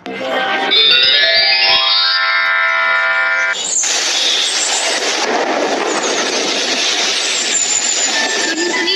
टुनटुनी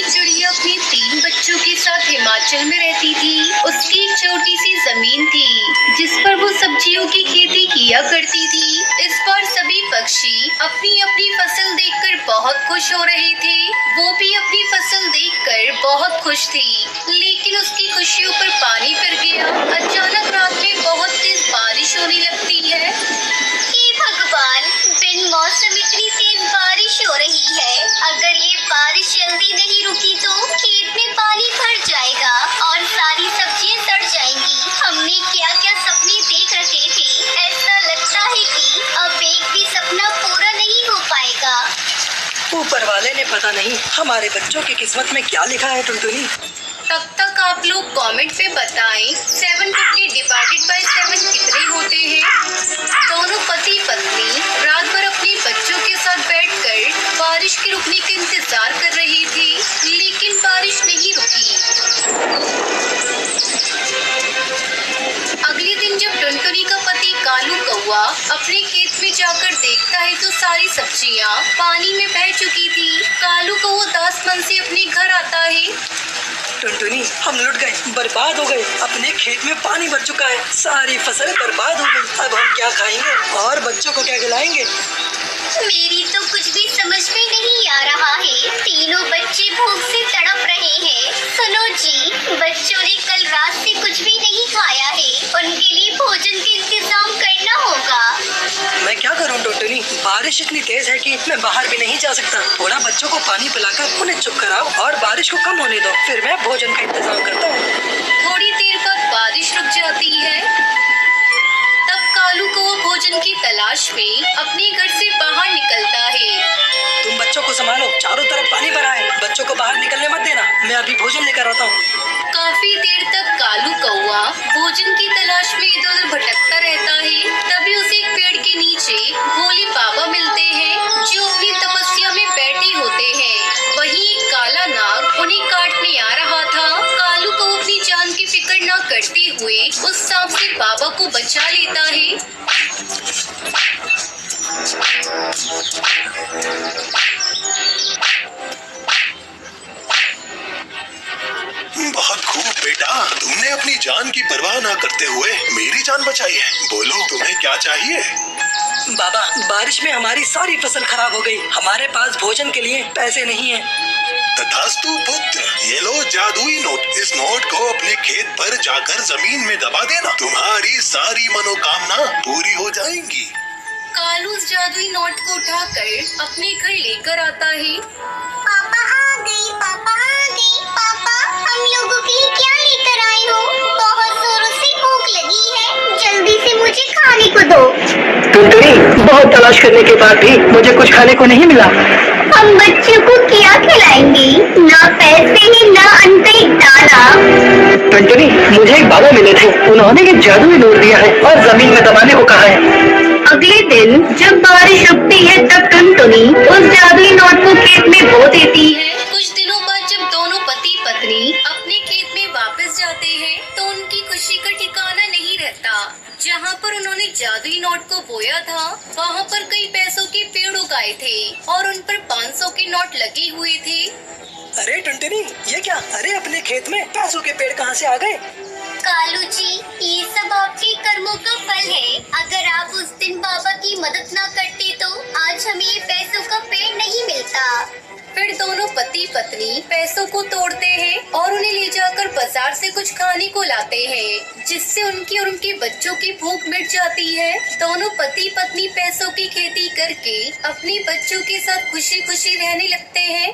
चिड़िया अपने 3 बच्चों के साथ हिमाचल में रहती थी। उसकी एक छोटी सी जमीन थी जिस पर वो सब्जियों की खेती किया करती थी। इस बार सभी पक्षी अपनी अपनी फसल देखकर बहुत खुश हो रहे थे। वो भी अपनी फसल देखकर बहुत खुश थी, लेकिन उसकी खुशियों पर पानी फिर गया। अचानक रात में बहुत तेज बारिश होने लगती है। हे भगवान, बिन मौसम इतनी तेज बारिश हो रही है। अगर ये बारिश जल्दी नहीं रुकी तो खेत में पानी भर जाएगा और सारी सब्जियां सड़ जाएंगी। हमने क्या क्या सपने देख रखे थे। ऐसा लगता है कि अब एक भी सपना पूरा नहीं हो पाएगा। ऊपर वाले ने पता नहीं हमारे बच्चों की किस्मत में क्या लिखा है टुनटुनी। तब तक आप लोग कमेंट में बताएं 750 डिवाइडेड बाय 7 कितने होते हैं। दोनों पति पत्नी रात भर अपने बच्चों के साथ बैठकर बारिश के रुकने का इंतजार कर रही थी, लेकिन बारिश नहीं रुकी। अगले दिन जब टुनटुनी का पति कालू कौवा अपने खेत में जाकर देखता है तो सारी सब्जियां पानी में बह चुकी थी। कालू कौवा उदास मन से अपने घर आता है। टुनटुनी, हम लुट गए, बर्बाद हो गए। अपने खेत में पानी भर चुका है, सारी फसल बर्बाद हो गई। अब हम क्या खाएंगे और बच्चों को क्या खिलाएंगे? मेरी तो कुछ भी समझ में नहीं आ रहा है। तीनों बच्चे भूख से तड़प रहे हैं। सुनो जी, बच्चों ने कल रात से कुछ भी नहीं खाया है। उनके लिए भोजन का इंतजाम करना होगा। मैं क्या करूं टुनटुनी, बारिश इतनी तेज है कि मैं बाहर भी नहीं जा सकता। थोड़ा बच्चों को पानी पिलाकर उन्हें चुप कराओ और बारिश को कम होने दो, फिर मैं भोजन का इंतजाम करता हूँ। थोड़ी देर बाद बारिश रुक जाती है। तब कालू को वो भोजन की तलाश में अपने घर से बाहर निकलता है। तुम बच्चों को संभालो, चारों तरफ पानी भरा है। बच्चों को बाहर निकलने मत देना, मैं अभी भोजन लेकर आता हूँ। काफी देर तक कालू कौवा भोजन की तलाश में इधर उधर भटकता रहता है। तभी उसे एक पेड़ के नीचे भोले बाबा मिलते हैं जो अपनी तपस्या में बैठे होते हैं। वहीं एक काला नाग उन्हें काटने आ रहा था। कालू को अपनी जान की फिक्र न करते हुए उस सांप से बाबा को बचा लेता है। बहुत खूब बेटा, तुमने अपनी जान की परवाह न करते हुए मेरी जान बचाई है। बोलो तुम्हें क्या चाहिए? बाबा, बारिश में हमारी सारी फसल खराब हो गई। हमारे पास भोजन के लिए पैसे नहीं है। तथास्तु पुत्र, ये लो जादुई नोट। इस नोट को अपने खेत पर जाकर जमीन में दबा देना, तुम्हारी सारी मनोकामना पूरी हो जाएंगी। कालू उस जादुई नोट को उठाकर अपने घर लेकर आता है। पापा आ गई, पापा आ गई। पापा, हम लोगों के लिए क्या लेकर आए हो? बहुत जोरों से भूख लगी है, जल्दी से मुझे खाने को दो। टुनटुनी, बहुत तलाश करने के बाद भी मुझे कुछ खाने को नहीं मिला। हम बच्चों को क्या खिलाएंगे? ना पैसे हैं, ना अन्न का एक दाना। टुनटुनी, मुझे एक बाबा मिले थे, उन्होंने एक जादुई नोट दिया है और जमीन में दबाने को कहा है। अगले दिन जब बारिश रुकती है तब टुनटुनी उस जादुई नोट को खेत में बो देती है। कुछ दिनों बाद जब दोनों पति पत्नी अपने खेत में वापस जाते हैं तो उनकी खुशी का ठिकाना नहीं रहता। जहाँ पर उन्होंने जादुई नोट को बोया था वहाँ पर कई पैसों के पेड़ उगाए थे और उन पर 500 के नोट लगे हुए थे। अरे टुनटुनी, ये क्या? अरे अपने खेत में पैसों के पेड़ कहाँ से आ गए? कालू जी, ये सब आपके कर्मों का फल है। अगर आप उस दिन बाबा की मदद ना करते तो आज हमें ये पैसों का पेड़ नहीं मिलता। फिर दोनों पति पत्नी पैसों को तोड़ते हैं और उन्हें ले जाकर बाजार से कुछ खाने को लाते हैं, जिससे उनकी और उनके बच्चों की भूख मिट जाती है। दोनों पति पत्नी पैसों की खेती करके अपने बच्चों के साथ खुशी खुशी रहने लगते हैं।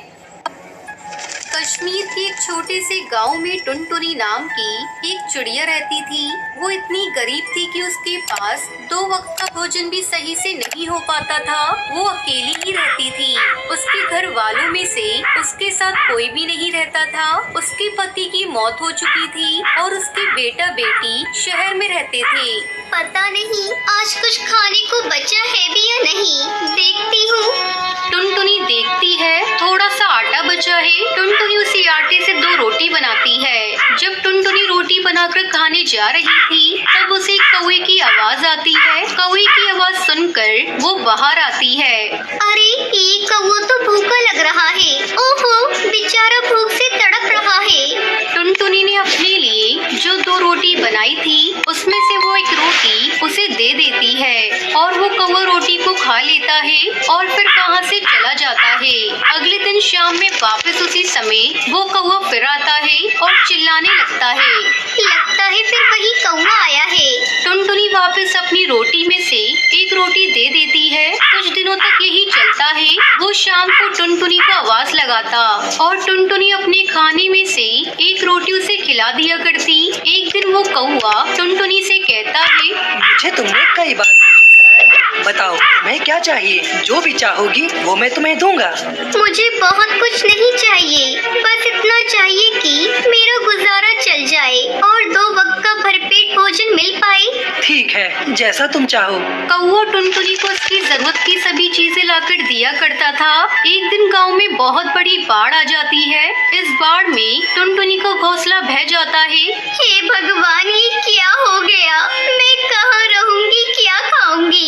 कश्मीर के एक छोटे से गांव में टुनटुनी नाम की एक चिड़िया रहती थी। वो इतनी गरीब थी कि उसके पास 2 वक्त का भोजन भी सही से नहीं हो पाता था। वो अकेली ही रहती थी। उसके घर वालों में से उसके साथ कोई भी नहीं रहता था। उसके पति की मौत हो चुकी थी और उसके बेटा बेटी शहर में रहते थे। पता नहीं आज कुछ खाने को बचा है भी या नहीं, देखती हूँ। टुनटुनी देखती है थोड़ा सा आटा बचा है। टुनटुनी उसी आटे से 2 रोटी बनाती है। जब टुनटुनी रोटी बनाकर खाने जा रही थी तब उसे एक कौवे की आवाज आती है। कौवे की आवाज सुनकर वो बाहर आती है। अरे ये कौवा तो भूखा लग रहा है। ओहो, बेचारा भूख से तड़प रहा है। टुनटुनी ने अपने लिए जो 2 रोटी बनाई थी उसमें से वो एक रोटी उसे दे देती है और वो कौवा रोटी को खा लेता है और फिर वहाँ से चला जाता है। अगले दिन शाम में वापस उसी समय वो कौवा फिर आता है और चिल्लाने लगता है। लगता है फिर वही कौवा आया है। टुनटुनी वापस अपनी रोटी में से एक रोटी दे देती है। कुछ दिनों तक यही चलता है। वो शाम को टुनटुनी को आवाज लगाता और टुनटुनी अपने खाने में से एक रोटी उसे खिला दिया करती। एक दिन वो कौवा टुनटुनी से कहता है, मुझे तुमने कई बार भोजन कराया, बताओ तुम्हें क्या चाहिए? जो भी चाहोगी वो मैं तुम्हें दूंगा। मुझे बहुत कुछ नहीं चाहिए, बस इतना चाहिए कि मेरा गुजारा चल जाए और 2 वक्त का भरपेट भोजन मिल पाए। ठीक है, जैसा तुम चाहो। कौवा टुनटुनी को उसकी जरूरत की सभी चीजें लाकर दिया करता था। एक दिन गांव में बहुत बड़ी बाढ़ आ जाती है। इस बाढ़ में टुनटुनी का घोंसला बह जाता है। हे भगवान, ये क्या हो गया? मैं कहाँ रहूंगी, क्या खाऊंगी?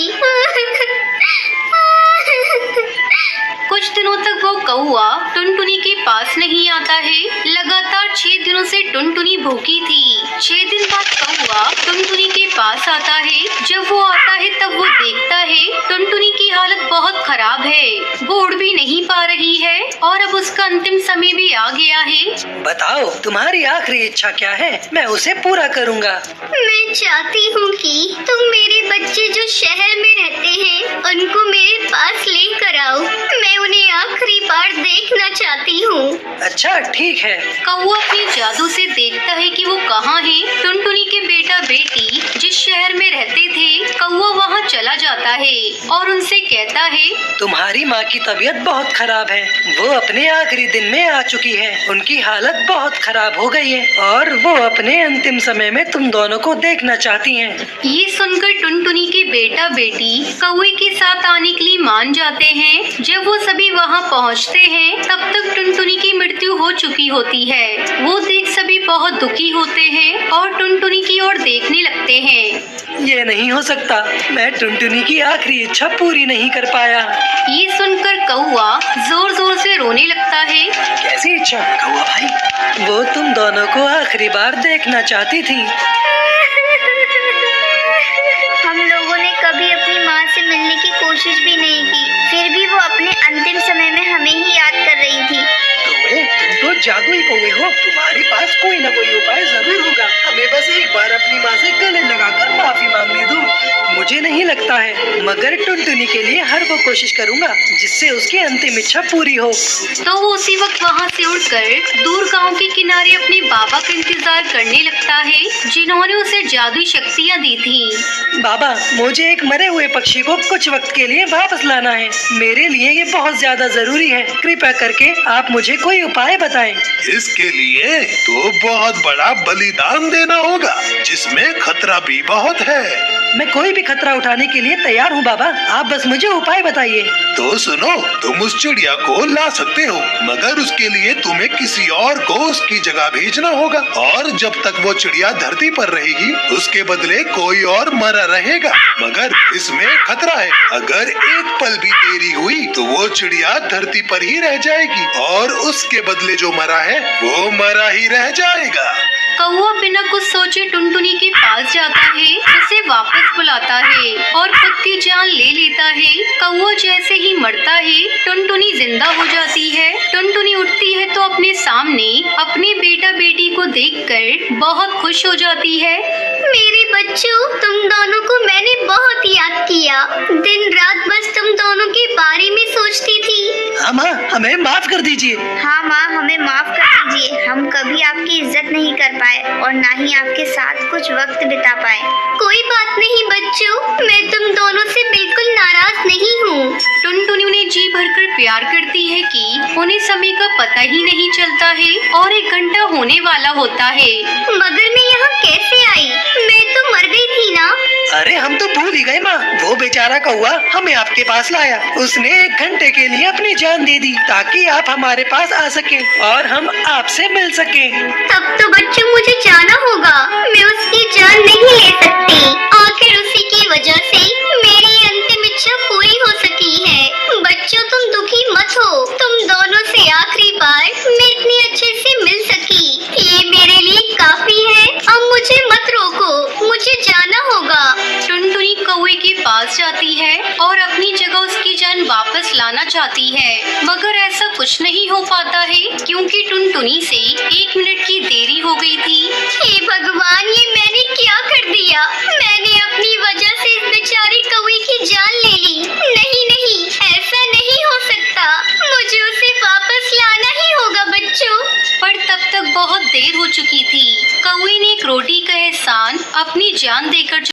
कुछ दिनों तक वो कौवा टुनटुनी के पास नहीं आता है। लगातार 6 दिनों से टुनटुनी भूखी थी। 6 दिन बाद कौवा टुनटुनी के पास आता है। जब वो आता है तब वो देखता है टुनटुनी की हालत बहुत खराब है। वो उड़ भी नहीं पा रही है और अब उसका अंतिम समय भी आ गया है। बताओ तुम्हारी आखिरी इच्छा क्या है? मैं उसे पूरा करूंगा। मैं चाहती हूँ कि तुम मेरे बच्चे जो शहर में रहते हैं उनको मेरे पास लेकर आओ। मैं उन्हें आखिरी बार देखना चाहती हूँ। अच्छा ठीक है। कौवा अपने जादू से देखता है कि वो कहाँ है। टुनटुनी के बेटा बेटी जिस शहर में रहते थे, कौवा वहाँ चला जाता है और उनसे कहता है, तुम्हारी माँ की तबीयत बहुत खराब है। वो अपने आखिरी दिन में आ चुकी है। उनकी हालत बहुत खराब हो गई है और वो अपने अंतिम समय में तुम दोनों को देखना चाहती हैं। ये सुनकर टुनटुनी के बेटा बेटी कौवे के साथ आने के लिए मान जाते हैं। जब वो सभी वहाँ पहुँचते हैं तब तक टुनटुनी की मृत्यु हो चुकी होती है। वो देख सभी बहुत दुखी होते हैं और टुनटुनी की ओर देखने लगते हैं। ये नहीं हो सकता, मैं टुनटुनी की आखिरी इच्छा पूरी नहीं कर पाया। ये सुनकर कौवा जोर जोर से रोने लगता है। कैसी इच्छा कौवा भाई? वो तुम दोनों को आखिरी बार देखना चाहती थी। हम लोगों ने कभी अपनी माँ से मिलने की कोशिश भी नहीं की, फिर भी वो अपने अंतिम समय में हमें ही याद कर रही थी। कौवे, तुम तो जादुई कौवे हो। तुम्हारे पास कोई न कोई उपाय जरूर होगा। हमें बस एक बार अपनी माँ से गले लगाकर माफी मांगने दो। मुझे नहीं लगता है, मगर टुनटुनी के लिए हर वो कोशिश करूंगा जिससे उसकी अंतिम इच्छा पूरी हो। तो वो उसी वक्त वहाँ से उड़कर दूर गांव के किनारे अपने बाबा का इंतजार करने लगता है जिन्होंने उसे जादुई शक्तियाँ दी थी। बाबा, मुझे एक मरे हुए पक्षी को कुछ वक्त के लिए वापस लाना है। मेरे लिए ये बहुत ज्यादा जरूरी है। कृपया करके आप मुझे कोई उपाय बताएं। इसके लिए तो बहुत बड़ा बलिदान देना होगा जिसमें खतरा भी बहुत है। मैं कोई भी खतरा उठाने के लिए तैयार हूँ बाबा, आप बस मुझे उपाय बताइए। तो सुनो, तुम उस चिड़िया को ला सकते हो, मगर उसके लिए तुम्हें किसी और को उसकी जगह भेजना होगा और जब तक वो चिड़िया धरती पर रहेगी उसके बदले कोई और मरा रहेगा। मगर इसमें खतरा है, अगर एक पल भी देरी हुई तो वो चिड़िया धरती पर ही रह जाएगी और उसके बदले जो मरा है वो मरा ही रह जाएगा। कौवा बिना कुछ सोचे टुनटुनी के पास जाता है, उसे वापस बुलाता है और खुद की जान ले लेता है। कौवा जैसे ही मरता है टुनटुनी जिंदा हो जाती है। टुनटुनी उठती है तो अपने सामने अपने बेटा बेटी को देखकर बहुत खुश हो जाती है। मेरे बच्चों, तुम दोनों को मैंने बहुत याद किया। दिन रात बस तुम दोनों के बारे में सोचती थी। हाँ माँ, हमें माफ कर दीजिए। हाँ माँ, हमें माफ कर दीजिए। हम कभी आपकी इज्जत नहीं कर पाए और ना ही आपके साथ कुछ वक्त बिता पाए। कोई बात नहीं बच्चों, मैं तुम दोनों से बिल्कुल नाराज नहीं हूँ। टुनटुनी उन्हें जी भरकर प्यार करती है कि उन्हें समय का पता ही नहीं चलता है और 1 घंटा होने वाला होता है। मगर मैं यहाँ कैसे आई? मैं तो मर गई थी ना। भूल ही गए माँ, वो बेचारा कौआ हमें आपके पास लाया। उसने 1 घंटे के लिए अपनी जान दे दी ताकि आप हमारे पास आ सके और हम आपसे मिल सके। तब तो बच्चों मुझे जाना होगा, मैं उसकी जान नहीं ले सकती। आखिर उसी की वजह से मेरी अंतिम इच्छा पूरी हो सकी है। बच्चों तुम दुखी मत हो, तुम दोनों से आखिरी बार मैं इतनी अच्छे से मिल सकी, ये मेरे लिए काफी है। अब मुझे मत रोको, मुझे जाना होगा। टुनटुनी कौवे के पास जाती है और अपनी जगह उसकी जान वापस लाना चाहती है, मगर ऐसा कुछ नहीं हो पाता है क्योंकि टुनटुनी से 1 मिनट की देरी हो गई थी। हे भगवान, ये मैंने क्या कर दिया? मैंने अपनी वजह से इस बेचारे कौवे की जान ले ली। नहीं नहीं, ऐसा नहीं हो सकता, मुझे उसे वापस लाना ही होगा बच्चों। पर तब तक बहुत देर हो चुकी थी। कौवे ने एक रोटी का एहसान अपनी जान देकर